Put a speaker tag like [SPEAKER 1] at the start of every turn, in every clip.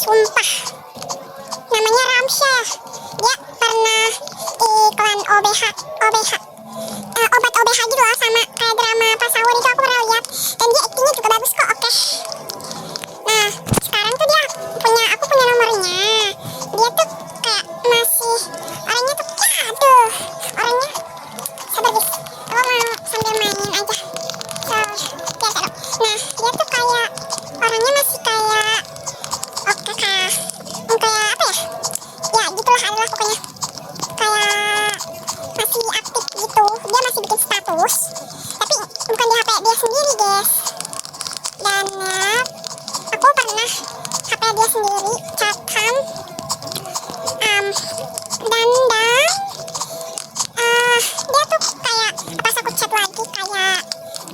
[SPEAKER 1] sumpah. Namanya Ramsya. Dia pernah iklan OBH obat OBH gitu loh, sama kayak drama Pas Sahur itu aku pernah lihat, dan dia aktingnya juga bagus kok. Oke. Nah sekarang tuh aku punya nomornya. Dia tuh kayak masih orangnya tuh aduh, orangnya sabar guys, aku mau sambil mainin aja. Nah dia tuh kayak orangnya masih kayak oke kah, kayak apa ya gitulah, adalah pokoknya kayak masih aktif gitu. Dia masih bikin status, tapi bukan di HP dia sendiri guys. Dan aku pernah HP dia sendiri chatan, dan dia tuh kayak pas aku chat lagi kayak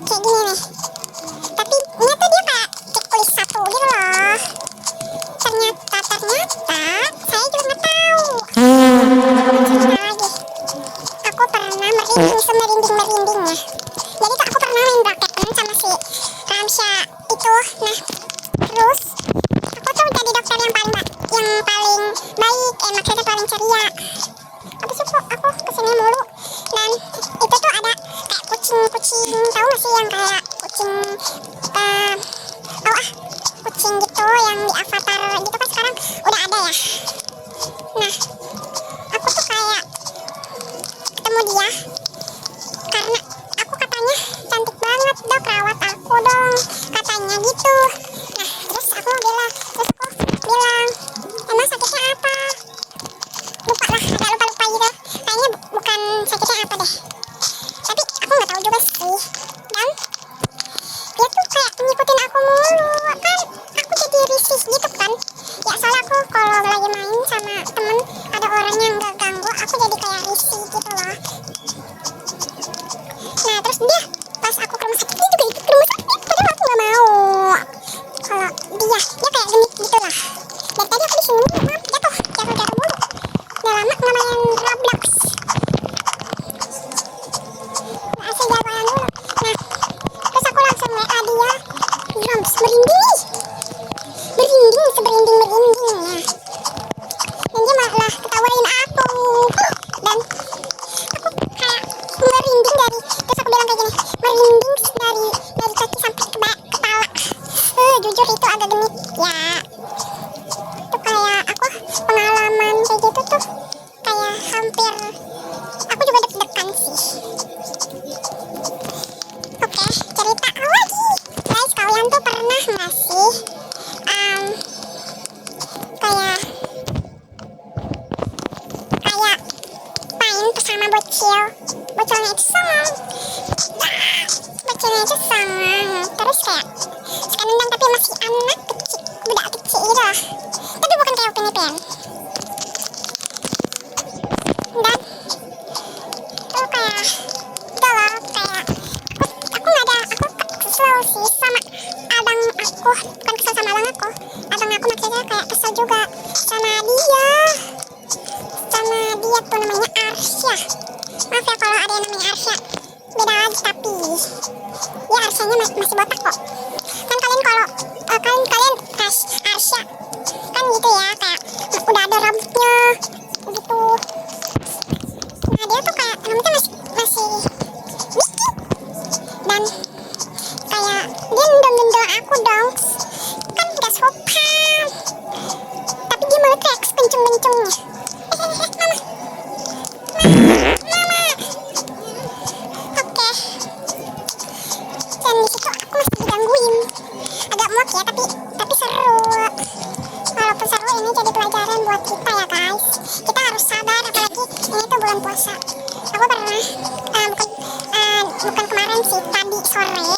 [SPEAKER 1] gini nih, tapi ini tuh dia kayak tulis satu gitu loh. Ternyata saya juga nggak tahu. Lagi aku pernah merinding semerinding-merindingnya. Jadi tuh aku pernah main braketan sama si Ramsya itu. Nah terus aku tuh jadi dokter yang paling baik, maksudnya paling ceria. Habis itu aku kesini mulu, dan itu tuh ada kayak kucing, tahu gak sih yang kayak kucing kucing gitu yang di Avatar gitu kan sekarang udah ada ya. Nah aku tuh kayak ketemu dia karena aku katanya cantik banget, dok rawat aku dong katanya gitu. Nah terus aku bilang emang sakitnya apa, lupa lah, agak lupa gitu, kayaknya bukan sakitnya apa deh, tapi aku nggak tahu juga sih. Dan dia tuh kayak ngikutin aku mulu, kan aku jadi risih gitu kan ya, soalnya aku kalau lagi main sama temen ada orang yang gak ganggu, aku jadi kayak risih gitu loh. Nah terus dia pas aku ke rumah sakit, dia juga ikut ke rumah sakit, padahal aku gak mau. Kalau dia kayak genit gitu lah. Dari tadi aku disini jatuh mulu, udah lama gak main Roblox, asal jagoan dulu. Nah terus aku langsung WA dia, Rams merinding seberinding-merindingnya, dan dia malah ketawain aku, dan aku kayak merinding terus aku bilang kayak gini, merinding dari kaki sampai ke kepala. Jujur itu agak genit ya. Itu kayak aku pengalaman kayak gitu tuh kayak hampir aku juga deg-degan sih. Oke, cerita lagi guys, kalian tuh pernah nggak sih kayak main bersama bocilnya itu songong, terus kayak suka nendang tapi masih anak kecil, budak kecil gitu lah, tapi bukan kayak Upin Ipin. Dan tuh kayak gitu loh, kayak aku kesel sih sama abang aku, bukan kesel sama abang aku maksudnya kayak kesel juga sama dia tuh namanya Arsya. Maaf ya kalau ada yang namanya Arsya, beda lagi, tapi ya Arsyanya masih botak kok. Kan kalian Arsya kan gitu ya, kayak udah ada rambutnya gitu. Nah dia tuh kayak rambutnya masih dikit, dan kayak dia nendang aku dong, kan gak sopan, tapi dia malah kayak kenceng-kencengnya. Mama. Oke. Dan di situ aku masih digangguin, agak muak ya, tapi seru. Walaupun seru, ini jadi pelajaran buat kita ya guys. Kita harus sabar, apalagi ini tuh bulan puasa. Aku pernah bukan kemarin sih, tadi sore